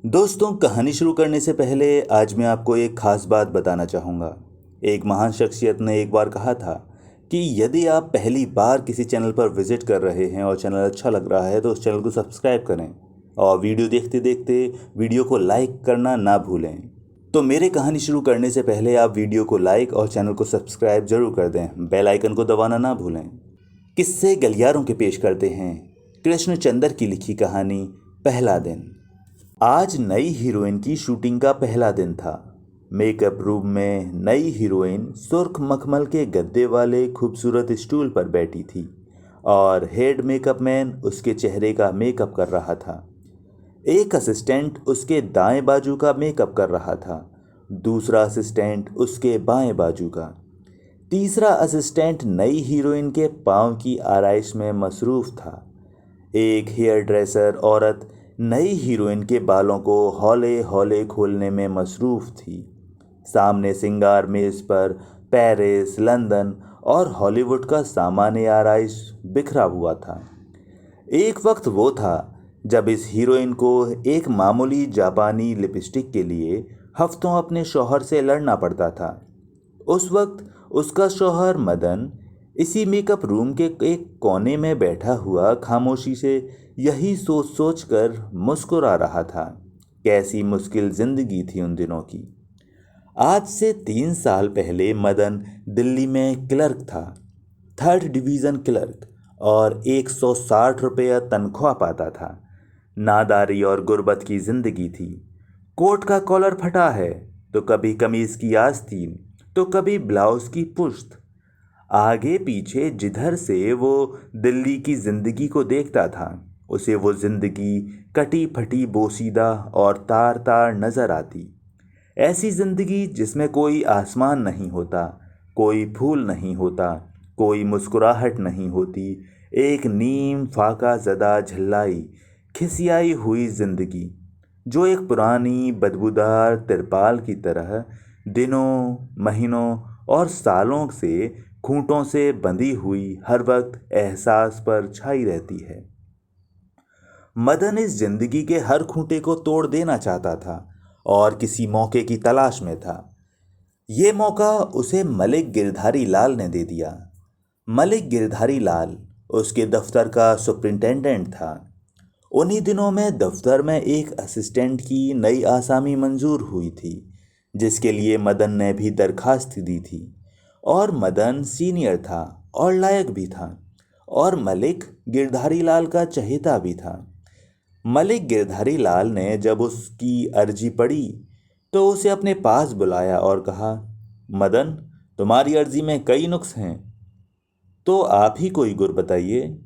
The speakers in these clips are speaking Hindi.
दोस्तों, कहानी शुरू करने से पहले आज मैं आपको एक खास बात बताना चाहूँगा। एक महान शख्सियत ने एक बार कहा था कि यदि आप पहली बार किसी चैनल पर विजिट कर रहे हैं और चैनल अच्छा लग रहा है तो उस चैनल को सब्सक्राइब करें और वीडियो देखते देखते वीडियो को लाइक करना ना भूलें। तो मेरे कहानी शुरू करने से पहले आप वीडियो को लाइक और चैनल को सब्सक्राइब जरूर कर दें, बेल आइकन को दबाना ना भूलें। किस्से गलियारों के पेश करते हैं कृष्णचंद्र की लिखी कहानी पहला दिन। आज नई हीरोइन की शूटिंग का पहला दिन था। मेकअप रूम में नई हीरोइन सुर्ख मखमल के गद्दे वाले खूबसूरत स्टूल पर बैठी थी और हेड मेकअप मैन उसके चेहरे का मेकअप कर रहा था। एक असिस्टेंट उसके दाएं बाजू का मेकअप कर रहा था, दूसरा असिस्टेंट उसके बाएं बाजू का, तीसरा असिस्टेंट नई हीरोइन के पाँव की आराइश में मसरूफ था। एक हेयर ड्रेसर औरत नई हीरोइन के बालों को हौले हौले खोलने में मसरूफ थी। सामने सिंगार मेज पर पेरिस, लंदन और हॉलीवुड का सामान आराइश बिखरा हुआ था। एक वक्त वो था जब इस हीरोइन को एक मामूली जापानी लिपस्टिक के लिए हफ्तों अपने शौहर से लड़ना पड़ता था। उस वक्त उसका शौहर मदन इसी मेकअप रूम के एक कोने में बैठा हुआ खामोशी से यही सोच सोच कर मुस्कुरा रहा था। कैसी मुश्किल जिंदगी थी उन दिनों की। आज से 3 साल पहले मदन दिल्ली में क्लर्क था, 3rd डिवीज़न क्लर्क, और 160 रुपया तनख्वाह पाता था। नादारी और गुर्बत की जिंदगी थी। कोट का कॉलर फटा है तो कभी कमीज की आस्तीन तो कभी ब्लाउज की पुश्त। आगे पीछे जिधर से वो दिल्ली की जिंदगी को देखता था उसे वो जिंदगी कटी फटी बोसीदा और तार तार नजर आती। ऐसी जिंदगी जिसमें कोई आसमान नहीं होता, कोई फूल नहीं होता, कोई मुस्कुराहट नहीं होती। एक नीम फाका ज़दा झल्लाई खिसियाई हुई जिंदगी जो एक पुरानी बदबूदार तिरपाल की तरह दिनों, महीनों और सालों से खूंटों से बंधी हुई हर वक्त एहसास पर छाई रहती है। मदन इस जिंदगी के हर खूंटे को तोड़ देना चाहता था और किसी मौके की तलाश में था। ये मौका उसे मलिक गिरधारी लाल ने दे दिया। मलिक गिरधारी लाल उसके दफ्तर का सुपरिंटेंडेंट था। उन्हीं दिनों में दफ्तर में एक असिस्टेंट की नई आसामी मंजूर हुई थी, जिसके लिए मदन ने भी दरखास्त दी थी। और मदन सीनियर था और लायक भी था, और मलिक गिरधारी लाल का चहेता भी था। मलिक गिरधारी लाल ने जब उसकी अर्जी पढ़ी तो उसे अपने पास बुलाया और कहा, मदन, तुम्हारी अर्जी में कई नुक्स हैं, तो आप ही कोई गुर बताइए।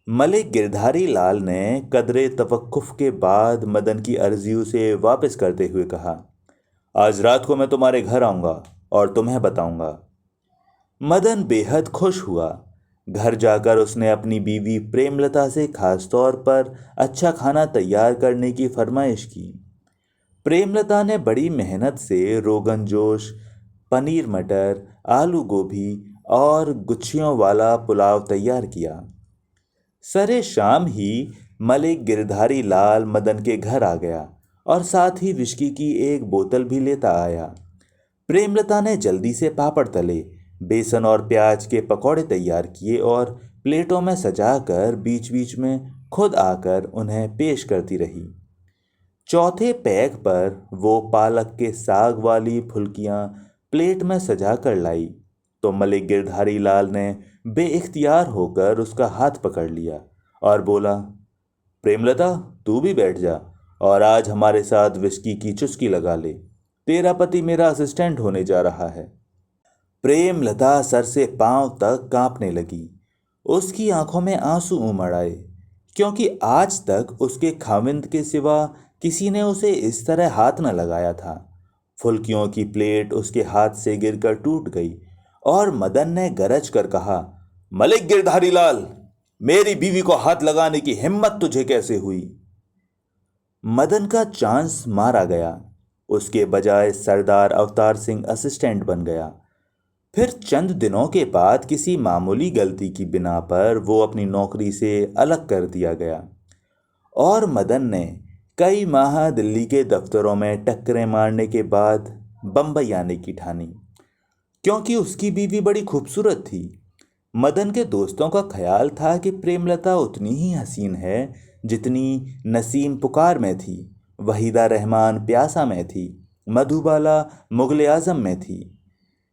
मलिक गिरधारी लाल ने कदरे तवक्कुफ के बाद मदन की अर्जी उसे वापस करते हुए कहा, आज रात को मैं तुम्हारे घर आऊँगा और तुम्हें बताऊँगा। मदन बेहद खुश हुआ। घर जाकर उसने अपनी बीवी प्रेमलता से खास तौर पर अच्छा खाना तैयार करने की फरमाइश की। प्रेमलता ने बड़ी मेहनत से रोगन जोश, पनीर मटर, आलू गोभी और गुच्छियों वाला पुलाव तैयार किया। सरे शाम ही मलिक गिरधारी लाल मदन के घर आ गया और साथ ही विस्की की एक बोतल भी लेता आया। प्रेमलता ने जल्दी से पापड़ तले, बेसन और प्याज के पकौड़े तैयार किए और प्लेटों में सजाकर बीच बीच में खुद आकर उन्हें पेश करती रही। चौथे पैक पर वो पालक के साग वाली फुल्कियां प्लेट में सजा कर लाई तो मलिक गिरधारी लाल ने बेइख्तियार होकर उसका हाथ पकड़ लिया और बोला, प्रेमलता, तू भी बैठ जा और आज हमारे साथ विस्की की चुस्की लगा ले। तेरा पति मेरा असिस्टेंट होने जा रहा है। प्रेमलता सर से पांव तक कांपने लगी। उसकी आंखों में आंसू उमड़ आए, क्योंकि आज तक उसके खाविंद के सिवा किसी ने उसे इस तरह हाथ न लगाया था। फुल्कियों की प्लेट उसके हाथ से गिरकर टूट गई और मदन ने गरज कर कहा, मलिक गिरधारी लाल, मेरी बीवी को हाथ लगाने की हिम्मत तुझे कैसे हुई? मदन का चांस मारा गया। उसके बजाय सरदार अवतार सिंह असिस्टेंट बन गया। फिर चंद दिनों के बाद किसी मामूली गलती की बिना पर वो अपनी नौकरी से अलग कर दिया गया और मदन ने कई माह दिल्ली के दफ्तरों में टक्करें मारने के बाद बम्बई आने की ठानी, क्योंकि उसकी बीवी बड़ी खूबसूरत थी। मदन के दोस्तों का ख्याल था कि प्रेमलता उतनी ही हसीन है जितनी नसीम पुकार में थी, वहीदा रहमान प्यासा में थी, मधुबाला मुगले आजम में थी।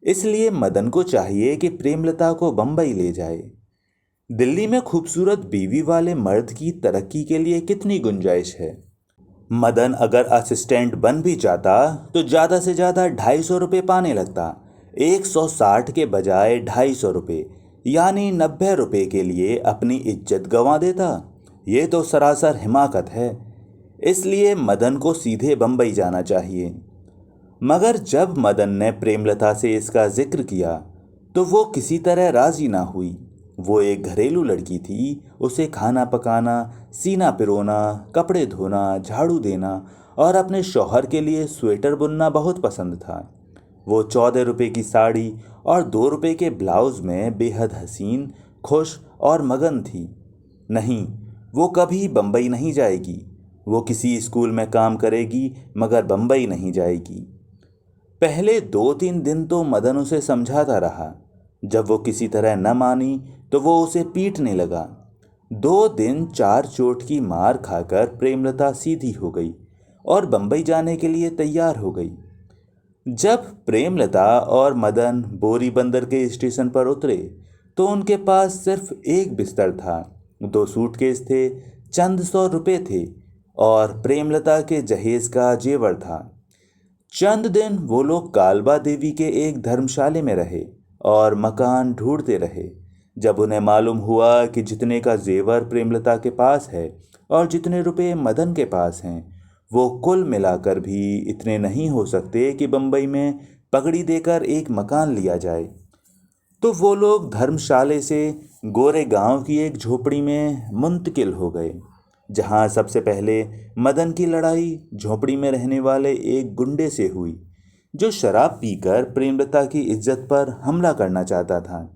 इसलिए मदन को चाहिए कि प्रेमलता को बम्बई ले जाए। दिल्ली में खूबसूरत बीवी वाले मर्द की तरक्की के लिए कितनी गुंजाइश है। मदन अगर असिस्टेंट बन भी जाता तो ज़्यादा से ज़्यादा 250 रुपये पाने लगता। 160 के बजाय 250 रुपये, यानी 90 रुपये के लिए अपनी इज्जत गंवा देता। ये तो सरासर हिमाकत है। इसलिए मदन को सीधे बम्बई जाना चाहिए। मगर जब मदन ने प्रेमलता से इसका जिक्र किया तो वो किसी तरह राजी ना हुई। वो एक घरेलू लड़की थी, उसे खाना पकाना, सीना पिरोना, कपड़े धोना, झाड़ू देना और अपने शौहर के लिए स्वेटर बुनना बहुत पसंद था। वो 14 रुपये की साड़ी और 2 रुपये के ब्लाउज में बेहद हसीन, खुश और मगन थी। नहीं, वो कभी बम्बई नहीं जाएगी। वो किसी स्कूल में काम करेगी मगर बम्बई नहीं जाएगी। पहले 2-3 दिन तो मदन उसे समझाता रहा। जब वो किसी तरह न मानी तो वो उसे पीटने लगा। 2 दिन 4 चोट की मार खाकर प्रेमलता सीधी हो गई और बम्बई जाने के लिए तैयार हो गई। जब प्रेमलता और मदन बोरी बंदर के स्टेशन पर उतरे तो उनके पास सिर्फ एक बिस्तर था, 2 सूटकेस थे, चंद 100 रुपये थे और प्रेमलता के जहेज का जेवर था। चंद दिन वो लोग कालबा देवी के एक धर्मशाले में रहे और मकान ढूंढते रहे। जब उन्हें मालूम हुआ कि जितने का जेवर प्रेमलता के पास है और जितने रुपए मदन के पास हैं, वो कुल मिलाकर भी इतने नहीं हो सकते कि बम्बई में पगड़ी देकर एक मकान लिया जाए, तो वो लोग धर्मशाले से गोरे गांव की एक झोपड़ी में मुंतकिल हो गए, जहां सबसे पहले मदन की लड़ाई झोपड़ी में रहने वाले एक गुंडे से हुई जो शराब पीकर प्रेमलता की इज्जत पर हमला करना चाहता था।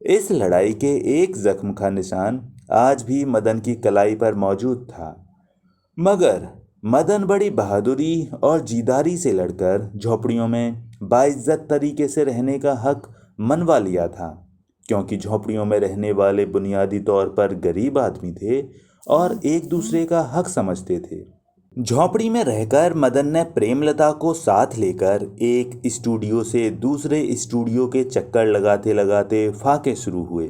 इस लड़ाई के एक जख्म का निशान आज भी मदन की कलाई पर मौजूद था। मगर मदन बड़ी बहादुरी और जीदारी से लड़कर झोपड़ियों में बाइज्जत तरीके से रहने का हक मनवा लिया था, क्योंकि झोपड़ियों में रहने वाले बुनियादी तौर पर गरीब आदमी थे और एक दूसरे का हक समझते थे। झोपड़ी में रहकर मदन ने प्रेमलता को साथ लेकर एक स्टूडियो से दूसरे स्टूडियो के चक्कर लगाते लगाते फाके शुरू हुए।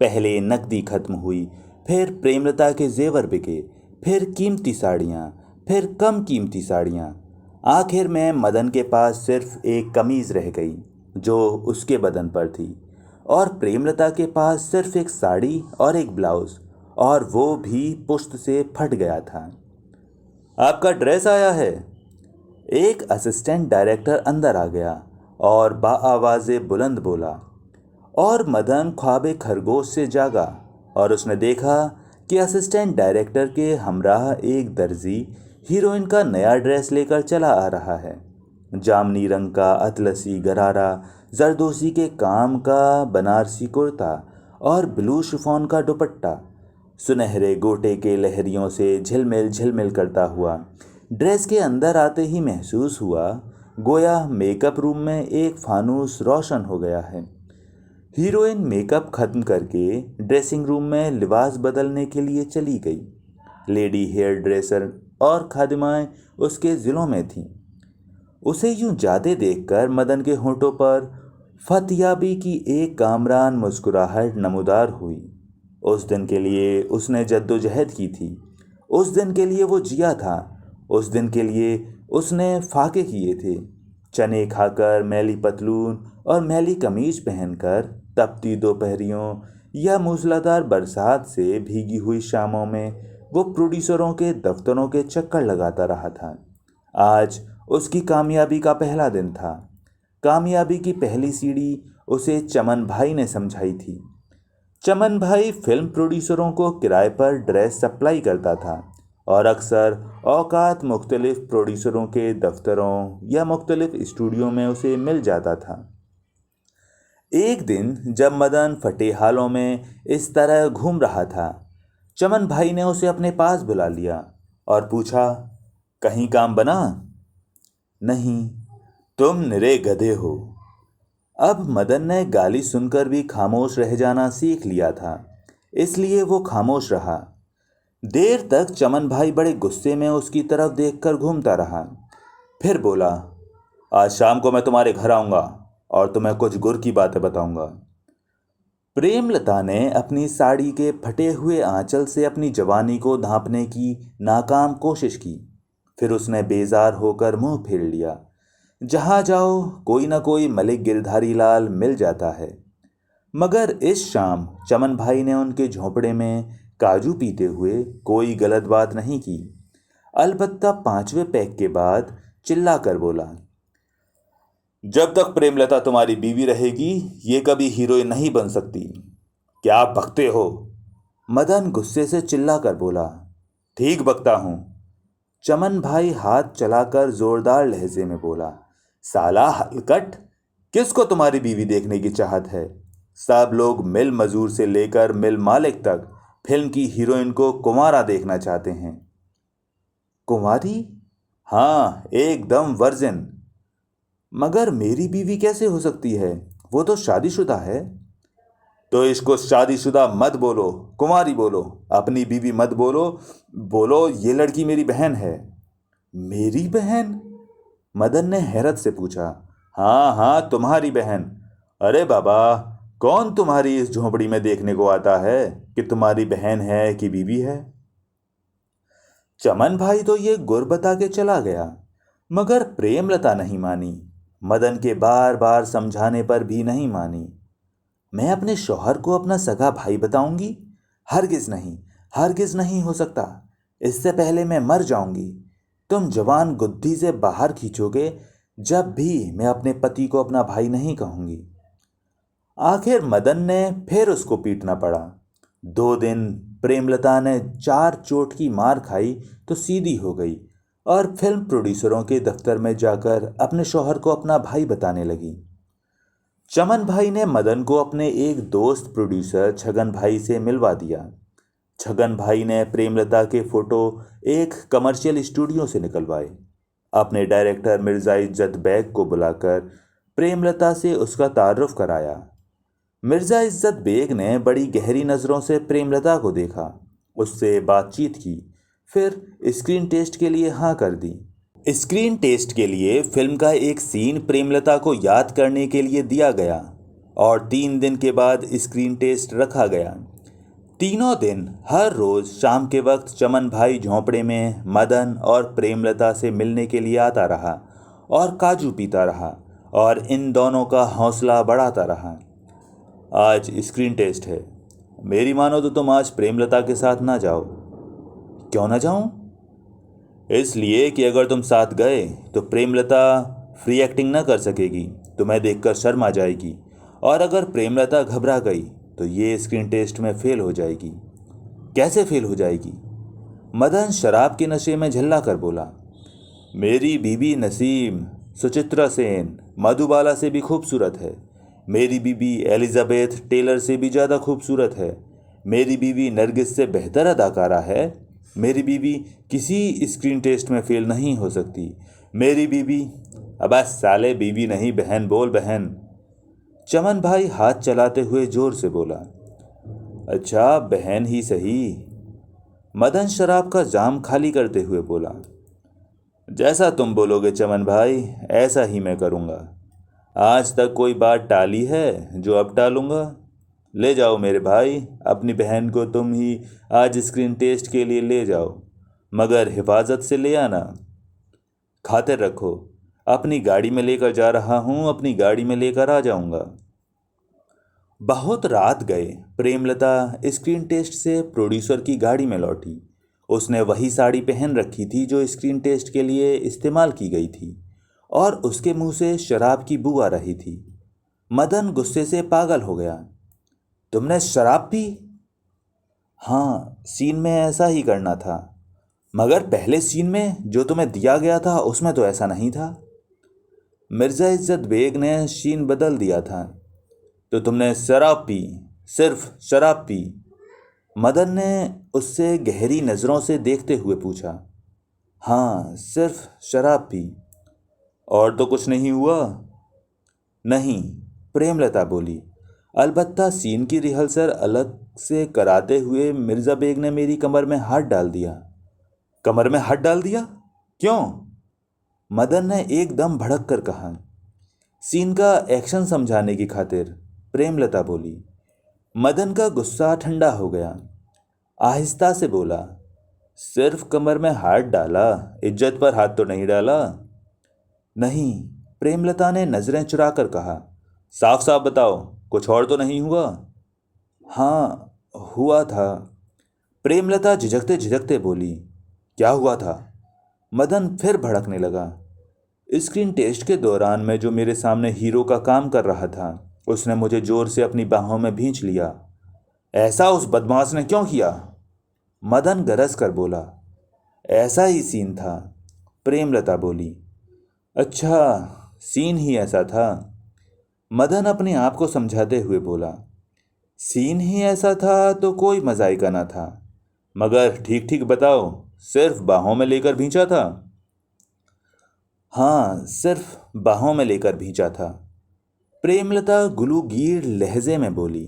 पहले नकदी खत्म हुई, फिर प्रेमलता के जेवर बिके, फिर कीमती साड़ियाँ, फिर कम कीमती साड़ियाँ। आखिर में मदन के पास सिर्फ एक कमीज़ रह गई जो उसके बदन पर थी, और प्रेमलता के पास सिर्फ एक साड़ी और एक ब्लाउज, और वो भी पुश्त से फट गया था। आपका ड्रेस आया है। एक असिस्टेंट डायरेक्टर अंदर आ गया और बाआवाज़े बुलंद बोला, और मदन ख्वाबे खरगोश से जागा और उसने देखा कि असिस्टेंट डायरेक्टर के हमराह एक दर्जी हीरोइन का नया ड्रेस लेकर चला आ रहा है। जामनी रंग का अतलसी गरारा, जरदोसी के काम का बनारसी कुर्ता और ब्लू शिफॉन का दुपट्टा सुनहरे गोटे के लहरियों से झिलमिल झिलमिल करता हुआ ड्रेस के अंदर आते ही महसूस हुआ गोया मेकअप रूम में एक फानूस रोशन हो गया है। हीरोइन मेकअप खत्म करके ड्रेसिंग रूम में लिबास बदलने के लिए चली गई। लेडी हेयर ड्रेसर और खादिमाएं उसके ज़िलों में थीं। उसे यूं जाते देखकर मदन के होंठों पर फतयाबी की एक कामरान मुस्कुराहट नमूदार हुई। उस दिन के लिए उसने जद्दोजहद की थी, उस दिन के लिए वो जिया था, उस दिन के लिए उसने फाके किए थे। चने खाकर, मैली पतलून और मैली कमीज पहनकर, तपती दोपहरियों या मूसलाधार बरसात से भीगी हुई शामों में वो प्रोड्यूसरों के दफ्तरों के चक्कर लगाता रहा था। आज उसकी कामयाबी का पहला दिन था। कामयाबी की पहली सीढ़ी उसे चमन भाई ने समझाई थी। चमन भाई फिल्म प्रोड्यूसरों को किराए पर ड्रेस सप्लाई करता था और अक्सर औकात मुख्तलिफ प्रोड्यूसरों के दफ्तरों या मुख्तलिफ स्टूडियो में उसे मिल जाता था। एक दिन जब मदन फटे हालों में इस तरह घूम रहा था, चमन भाई ने उसे अपने पास बुला लिया और पूछा, कहीं काम बना? नहीं, तुम निरे गधे हो। अब मदन ने गाली सुनकर भी खामोश रह जाना सीख लिया था, इसलिए वो खामोश रहा। देर तक चमन भाई बड़े गुस्से में उसकी तरफ देखकर घूमता रहा। फिर बोला, आज शाम को मैं तुम्हारे घर आऊंगा और तुम्हें कुछ गुर की बातें बताऊंगा। प्रेमलता ने अपनी साड़ी के फटे हुए आंचल से अपनी जवानी को ढांपने की नाकाम कोशिश की। फिर उसने बेजार होकर मुंह फेर लिया। जहां जाओ कोई ना कोई मलिक गिरधारी लाल मिल जाता है। मगर इस शाम चमन भाई ने उनके झोंपड़े में काजू पीते हुए कोई गलत बात नहीं की। अलबत्ता 5वें पैक के बाद चिल्ला कर बोला, जब तक प्रेमलता तुम्हारी बीवी रहेगी ये कभी हीरोइन नहीं बन सकती। क्या बकते हो? मदन गुस्से से चिल्ला कर बोला, ठीक बकता हूं। चमन भाई हाथ चलाकर जोरदार लहजे में बोला, साला हलकट, किसको तुम्हारी बीवी देखने की चाहत है? सब लोग मिल मजूर से लेकर मिल मालिक तक फिल्म की हीरोइन को कुंवारा देखना चाहते हैं। कुंवारी? हाँ, एकदम वर्जिन। मगर मेरी बीवी कैसे हो सकती है? वो तो शादीशुदा है। तो इसको शादीशुदा मत बोलो, कुंवारी बोलो। अपनी बीवी मत बोलो। बोलो ये लड़की मेरी बहन है। मेरी बहन? मदन ने हैरत से पूछा। हाँ हाँ, तुम्हारी बहन। अरे बाबा, कौन तुम्हारी इस झोंपड़ी में देखने को आता है कि तुम्हारी बहन है कि बीवी है? चमन भाई तो ये गुर बता के चला गया, मगर प्रेमलता नहीं मानी। मदन के बार बार समझाने पर भी नहीं मानी। मैं अपने शौहर को अपना सगा भाई बताऊंगी? हरगिज नहीं हो सकता। इससे पहले मैं मर जाऊंगी। तुम जवान गुद्दी से बाहर खींचोगे जब भी मैं अपने पति को अपना भाई नहीं कहूंगी। आखिर मदन ने फिर उसको पीटना पड़ा। 2 दिन प्रेमलता ने 4 चोट की मार खाई तो सीधी हो गई और फिल्म प्रोड्यूसरों के दफ्तर में जाकर अपने शौहर को अपना भाई बताने लगी। चमन भाई ने मदन को अपने एक दोस्त प्रोड्यूसर छगन भाई से मिलवा दिया। छगन भाई ने प्रेमलता के फोटो एक कमर्शियल स्टूडियो से निकलवाए। अपने डायरेक्टर मिर्जा इज्जत बैग को बुलाकर प्रेमलता से उसका तारुफ कराया। मिर्जा इज्जत बेग ने बड़ी गहरी नज़रों से प्रेमलता को देखा, उससे बातचीत की, फिर स्क्रीन टेस्ट के लिए हाँ कर दी। स्क्रीन टेस्ट के लिए फिल्म का एक सीन प्रेमलता को याद करने के लिए दिया गया और 3 दिन के बाद स्क्रीन टेस्ट रखा गया। तीनों दिन हर रोज़ शाम के वक्त चमन भाई झोंपड़े में मदन और प्रेमलता से मिलने के लिए आता रहा और काजू पीता रहा और इन दोनों का हौसला बढ़ाता रहा। आज स्क्रीन टेस्ट है, मेरी मानो तो तुम आज प्रेमलता के साथ ना जाओ। क्यों ना जाऊं? इसलिए कि अगर तुम साथ गए तो प्रेमलता फ्री एक्टिंग ना कर सकेगी, तुम्हें देखकर शर्म आ जाएगी, और अगर प्रेमलता घबरा गई तो ये स्क्रीन टेस्ट में फेल हो जाएगी। कैसे फेल हो जाएगी? मदन शराब के नशे में झल्ला कर बोला, मेरी बीबी नसीम सुचित्रा सेन मधुबाला से भी खूबसूरत है। मेरी बीबी एलिजाबेथ टेलर से भी ज़्यादा खूबसूरत है। मेरी बीवी नरगिस से बेहतर अदाकारा है। मेरी बीवी किसी स्क्रीन टेस्ट में फेल नहीं हो सकती। मेरी बीवी, अब साले बीवी नहीं बहन बोल, बहन। चमन भाई हाथ चलाते हुए जोर से बोला, अच्छा बहन ही सही। मदन शराब का जाम खाली करते हुए बोला, जैसा तुम बोलोगे चमन भाई, ऐसा ही मैं करूँगा। आज तक कोई बात टाली है जो अब टालूंगा? ले जाओ मेरे भाई, अपनी बहन को तुम ही आज स्क्रीन टेस्ट के लिए ले जाओ, मगर हिफाजत से ले आना। खातिर रखो, अपनी गाड़ी में लेकर जा रहा हूँ, अपनी गाड़ी में लेकर आ जाऊँगा। बहुत रात गए प्रेमलता स्क्रीन टेस्ट से प्रोड्यूसर की गाड़ी में लौटी। उसने वही साड़ी पहन रखी थी जो स्क्रीन टेस्ट के लिए इस्तेमाल की गई थी और उसके मुंह से शराब की बू आ रही थी। मदन गुस्से से पागल हो गया। तुमने शराब पी? हाँ, सीन में ऐसा ही करना था, मगर पहले सीन में जो तुम्हें दिया गया था उसमें तो ऐसा नहीं था। मिर्जा इज्जत बेग ने सीन बदल दिया था। तो तुमने शराब पी, सिर्फ शराब पी? मदन ने उससे गहरी नज़रों से देखते हुए पूछा। हाँ, सिर्फ शराब पी। और तो कुछ नहीं हुआ? नहीं, प्रेमलता बोली। अलबत्ता सीन की रिहर्सल अलग से कराते हुए मिर्ज़ा बेग ने मेरी कमर में हाथ डाल दिया। कमर में हाथ डाल दिया? क्यों? मदन ने एकदम भड़क कर कहा। सीन का एक्शन समझाने की खातिर, प्रेमलता बोली। मदन का गुस्सा ठंडा हो गया। आहिस्ता से बोला, सिर्फ कमर में हाथ डाला, इज्जत पर हाथ तो नहीं डाला? नहीं, प्रेमलता ने नजरें चुरा कर कहा। साफ साफ बताओ, कुछ और तो नहीं हुआ? हाँ, हुआ था। प्रेमलता झिझकते झिझकते बोली। क्या हुआ था? मदन फिर भड़कने लगा। स्क्रीन टेस्ट के दौरान मैं जो मेरे सामने हीरो का काम कर रहा था, उसने मुझे जोर से अपनी बाहों में भींच लिया। ऐसा उस बदमाश ने क्यों किया? मदन गरज कर बोला। ऐसा ही सीन था, प्रेमलता बोली। अच्छा, सीन ही ऐसा था? मदन अपने आप को समझाते हुए बोला। सीन ही ऐसा था तो कोई मजाइका ना था, मगर ठीक ठीक बताओ, सिर्फ बाहों में लेकर भींचा था? हाँ, सिर्फ बाहों में लेकर भींचा था, प्रेमलता गुलूगीर लहजे में बोली।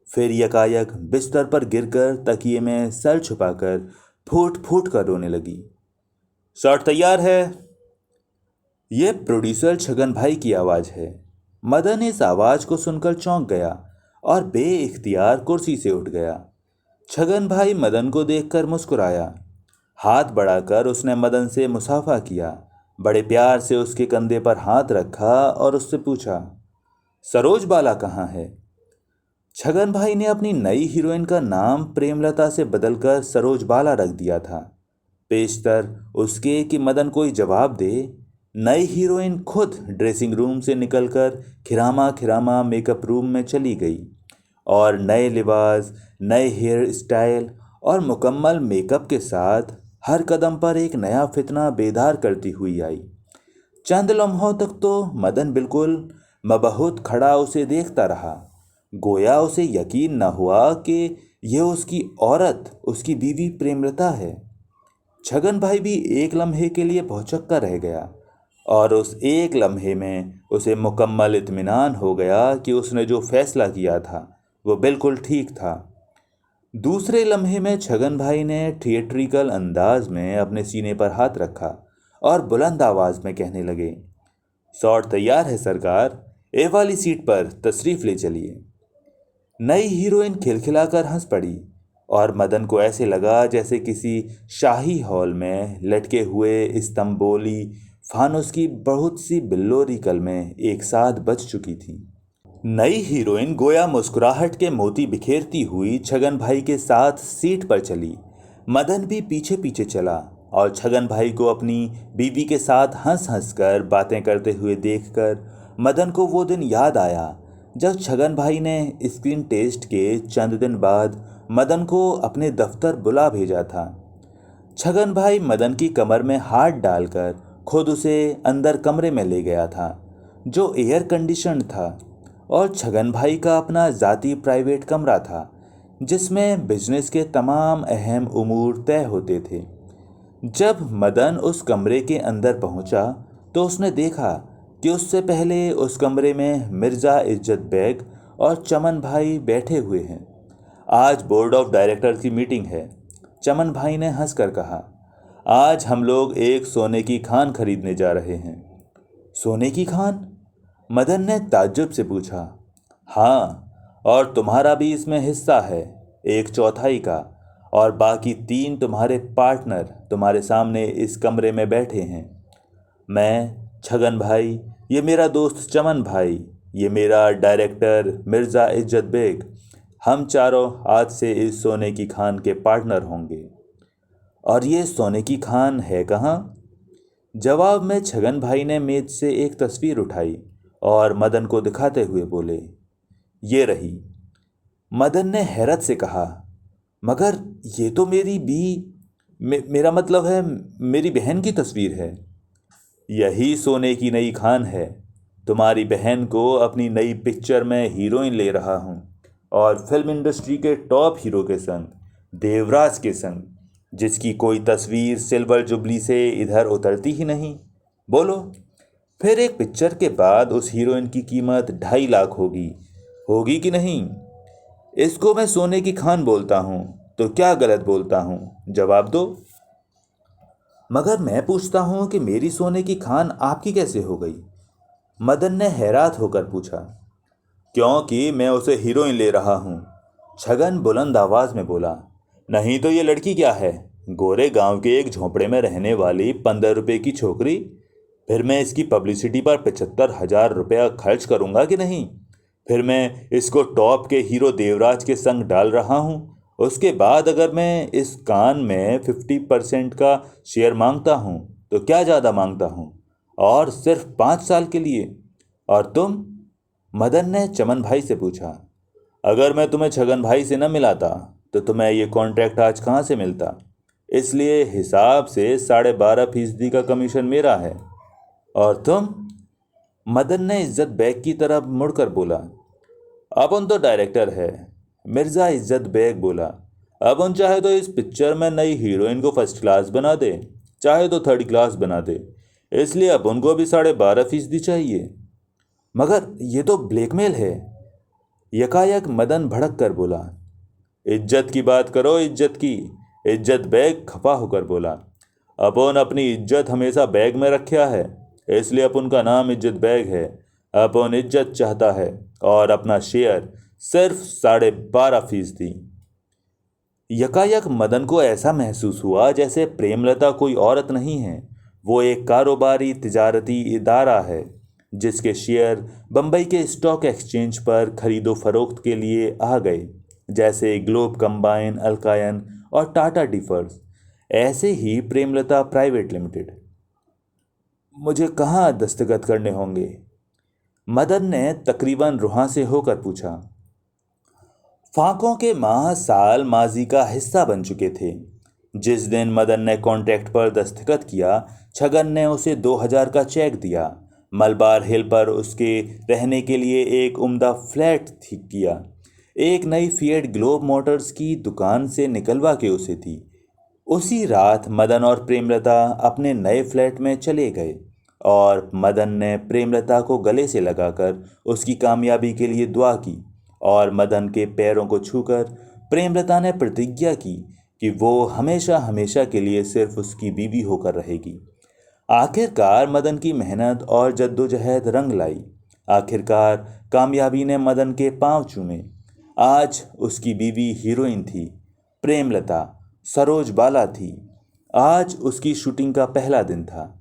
फिर यकायक बिस्तर पर गिरकर तकिए में सर छुपाकर फूट फूट कर रोने लगी। शॉट तैयार है। यह प्रोड्यूसर छगन भाई की आवाज़ है। मदन इस आवाज़ को सुनकर चौंक गया और बेइख्तियार कुर्सी से उठ गया। छगन भाई मदन को देखकर मुस्कुराया। हाथ बढ़ाकर उसने मदन से मुसाफा किया, बड़े प्यार से उसके कंधे पर हाथ रखा और उससे पूछा, सरोज बाला कहाँ है? छगन भाई ने अपनी नई हीरोइन का नाम प्रेमलता से बदलकर सरोज बाला रख दिया था, पेशतर उसके कि मदन कोई जवाब दे। नई हीरोइन खुद ड्रेसिंग रूम से निकलकर खिरामा खिरामा मेकअप रूम में चली गई और नए लिबास, नए हेयर स्टाइल और मुकम्मल मेकअप के साथ हर कदम पर एक नया फितना बेदार करती हुई आई। चंद लम्हों तक तो मदन बिल्कुल मबहूत खड़ा उसे देखता रहा, गोया उसे यकीन न हुआ कि यह उसकी औरत, उसकी बीवी प्रेमलता है। छगन भाई भी एक लम्हे के लिए भौचक्का रह गया और उस एक लम्हे में उसे मुकम्मल इत्मीनान हो गया कि उसने जो फैसला किया था वो बिल्कुल ठीक था। दूसरे लम्हे में छगन भाई ने थिएट्रिकल अंदाज में अपने सीने पर हाथ रखा और बुलंद आवाज में कहने लगे, शॉट तैयार है सरकार, ए वाली सीट पर तशरीफ ले चलिए। नई हीरोइन खिलखिलाकर हंस पड़ी और मदन को ऐसे लगा जैसे किसी शाही हॉल में लटके हुए स्तंभोली फानुस की बहुत सी बिल्लोरी कलमें एक साथ बज चुकी थी। नई हीरोइन गोया मुस्कुराहट के मोती बिखेरती हुई छगन भाई के साथ सीट पर चली। मदन भी पीछे पीछे चला और छगन भाई को अपनी बीवी के साथ हंस हंस कर बातें करते हुए देखकर मदन को वो दिन याद आया जब छगन भाई ने स्क्रीन टेस्ट के चंद दिन बाद मदन को अपने दफ्तर बुला भेजा था। छगन भाई मदन की कमर में हाथ डालकर खुद उसे अंदर कमरे में ले गया था, जो एयर कंडीशन था और छगन भाई का अपना ज़ाती प्राइवेट कमरा था जिसमें बिजनेस के तमाम अहम उमूर तय होते थे। जब मदन उस कमरे के अंदर पहुंचा तो उसने देखा कि उससे पहले उस कमरे में मिर्ज़ा इज्जत बेग और चमन भाई बैठे हुए हैं। आज बोर्ड ऑफ डायरेक्टर की मीटिंग है, चमन भाई ने हंसकर कहा। आज हम लोग एक सोने की खान खरीदने जा रहे हैं। सोने की खान? मदन ने ताज्जुब से पूछा। हाँ, और तुम्हारा भी इसमें हिस्सा है, एक चौथाई का, और बाकी 3 तुम्हारे पार्टनर तुम्हारे सामने इस कमरे में बैठे हैं। मैं, छगन भाई, ये मेरा दोस्त चमन भाई, ये मेरा डायरेक्टर मिर्ज़ा इज्जत बेग, हम चारों आज से इस सोने की खान के पार्टनर होंगे। और ये सोने की खान है कहाँ? जवाब में छगन भाई ने मेज से एक तस्वीर उठाई और मदन को दिखाते हुए बोले, ये रही। मदन ने हैरत से कहा, मगर ये तो मेरा मतलब है मेरी बहन की तस्वीर है। यही सोने की नई खान है। तुम्हारी बहन को अपनी नई पिक्चर में हीरोइन ले रहा हूँ और फिल्म इंडस्ट्री के टॉप हीरो के संग, देवराज के संग। जिसकी कोई तस्वीर सिल्वर जुबली से इधर उतरती ही नहीं। बोलो, फिर एक पिक्चर के बाद उस हीरोइन की कीमत 2.5 लाख होगी, होगी कि नहीं? इसको मैं सोने की खान बोलता हूँ, तो क्या गलत बोलता हूँ? जवाब दो। मगर मैं पूछता हूँ कि मेरी सोने की खान आपकी कैसे हो गई? मदन ने हैरात होकर पूछा। क्योंकि मैं उसे हीरोइन ले रहा हूँ, छगन बुलंद आवाज में बोला। नहीं तो ये लड़की क्या है? गोरे गांव के एक झोंपड़े में रहने वाली 15 रुपए की छोकरी? फिर मैं इसकी पब्लिसिटी पर 75,000 रुपया खर्च करूंगा कि नहीं? फिर मैं इसको टॉप के हीरो देवराज के संग डाल रहा हूँ। उसके बाद अगर मैं इस कान में 50% का शेयर मांगता हूँ तो क्या ज़्यादा मांगता हूँ? और सिर्फ 5 साल के लिए। और तुम? मदन ने चमन भाई से पूछा। अगर मैं तुम्हें छगन भाई से न मिलाता तो तुम्हें ये कॉन्ट्रैक्ट आज कहाँ से मिलता? इसलिए हिसाब से 12.5% का कमीशन मेरा है। और तुम? मदन ने इज्जत बेग की तरफ मुड़कर बोला। अपन तो डायरेक्टर है, मिर्ज़ा इज्जत बेग बोला। अपन चाहे तो इस पिक्चर में नई हीरोइन को फर्स्ट क्लास बना दे, चाहे तो थर्ड क्लास बना दे। इसलिए अपन को भी 12.5% चाहिए। मगर ये तो ब्लैकमेल है, यकायक मदन भड़क कर बोला। इज्जत की बात करो, इज्जत की। इज्जत बैग खफा होकर बोला। अपन अपनी इज्जत हमेशा बैग में रखा है, इसलिए अपन का नाम इज्जत बैग है। अपन इज्जत चाहता है और अपना शेयर सिर्फ 12.5%। यकायक मदन को ऐसा महसूस हुआ जैसे प्रेमलता कोई औरत नहीं है, वो एक कारोबारी तिजारती इदारा है जिसके शेयर बम्बई के स्टॉक एक्सचेंज पर खरीदो फरोख्त के लिए आ गए, जैसे ग्लोब कंबाइन, अल्कायन और टाटा डिफर्स। ऐसे ही प्रेमलता प्राइवेट लिमिटेड। मुझे कहाँ दस्तखत करने होंगे? मदन ने तकरीबन रुहा से होकर पूछा। फाकों के माह साल माजी का हिस्सा बन चुके थे। जिस दिन मदन ने कॉन्ट्रैक्ट पर दस्तखत किया, छगन ने उसे 2,000 का चेक दिया। मलबार हिल पर उसके रहने के लिए एक उम्दा फ्लैट ठीक किया। एक नई फिएट ग्लोब मोटर्स की दुकान से निकलवा के उसे दी। उसी रात मदन और प्रेमलता अपने नए फ्लैट में चले गए और मदन ने प्रेमलता को गले से लगाकर उसकी कामयाबी के लिए दुआ की और मदन के पैरों को छूकर प्रेमलता ने प्रतिज्ञा की कि वो हमेशा हमेशा के लिए सिर्फ उसकी बीवी होकर रहेगी। आखिरकार मदन की मेहनत और जद्दोजहद रंग लाई। आखिरकार कामयाबी ने मदन के पांव चूमे। आज उसकी बीवी हीरोइन थी, प्रेमलता सरोज बाला थी। आज उसकी शूटिंग का पहला दिन था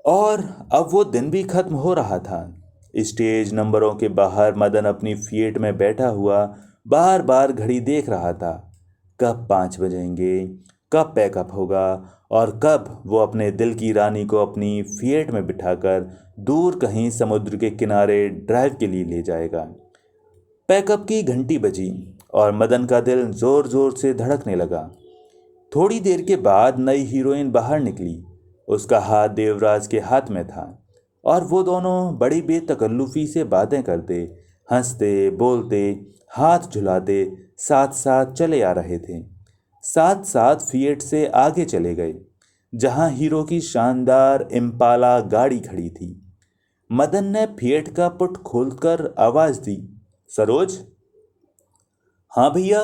और अब वो दिन भी खत्म हो रहा था। स्टेज नंबरों के बाहर मदन अपनी फिएट में बैठा हुआ बार बार घड़ी देख रहा था। कब 5 बजेंगे, कब पैकअप होगा और कब वो अपने दिल की रानी को अपनी फिएट में बिठाकर दूर कहीं समुद्र के किनारे ड्राइव के लिए ले जाएगा। पैकअप की घंटी बजी और मदन का दिल जोर जोर से धड़कने लगा। थोड़ी देर के बाद नई हीरोइन बाहर निकली। उसका हाथ देवराज के हाथ में था और वो दोनों बड़ी बेतकल्लुफी से बातें करते, हंसते, बोलते, हाथ झुलाते साथ साथ चले आ रहे थे। साथ साथ फिएट से आगे चले गए जहां हीरो की शानदार इम्पाला गाड़ी खड़ी थी। मदन ने फिएट का पुट खोलकर आवाज दी, सरोज। हाँ भैया,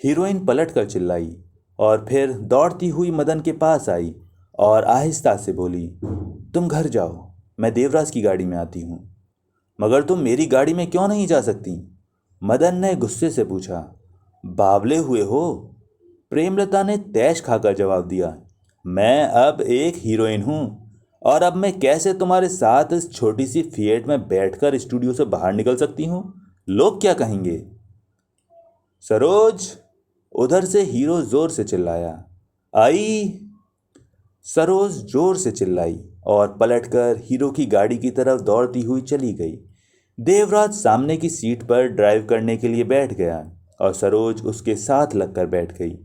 हीरोइन पलट कर चिल्लाई और फिर दौड़ती हुई मदन के पास आई और आहिस्ता से बोली, तुम घर जाओ, मैं देवराज की गाड़ी में आती हूँ। मगर तुम मेरी गाड़ी में क्यों नहीं जा सकती? मदन ने गुस्से से पूछा। बावले हुए हो? प्रेमलता ने तैश खाकर जवाब दिया। मैं अब एक हीरोइन हूँ और अब मैं कैसे तुम्हारे साथ इस छोटी सी फिएट में बैठकर स्टूडियो से बाहर निकल सकती हूँ? लोग क्या कहेंगे? सरोज, उधर से हीरो जोर से चिल्लाया। आई। सरोज जोर से चिल्लाई और पलटकर हीरो की गाड़ी की तरफ दौड़ती हुई चली गई। देवराज सामने की सीट पर ड्राइव करने के लिए बैठ गया और सरोज उसके साथ लगकर बैठ गई।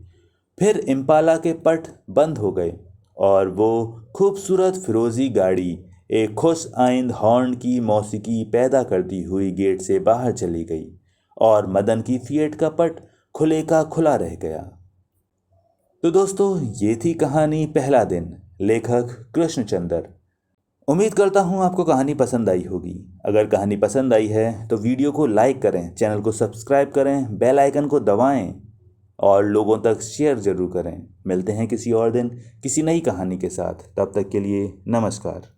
फिर इम्पाला के पट बंद हो गए और वो खूबसूरत फिरोजी गाड़ी एक खुश आइंद हॉर्न की मौसीकी पैदा करती हुई गेट से बाहर चली गई और मदन की फिएट का पट खुले का खुला रह गया। तो दोस्तों ये थी कहानी पहला दिन, लेखक कृष्णचंद्र। उम्मीद करता हूँ आपको कहानी पसंद आई होगी। अगर कहानी पसंद आई है तो वीडियो को लाइक करें, चैनल को सब्सक्राइब करें, बेल आइकन को दबाएं और लोगों तक शेयर ज़रूर करें। मिलते हैं किसी और दिन किसी नई कहानी के साथ। तब तक के लिए नमस्कार।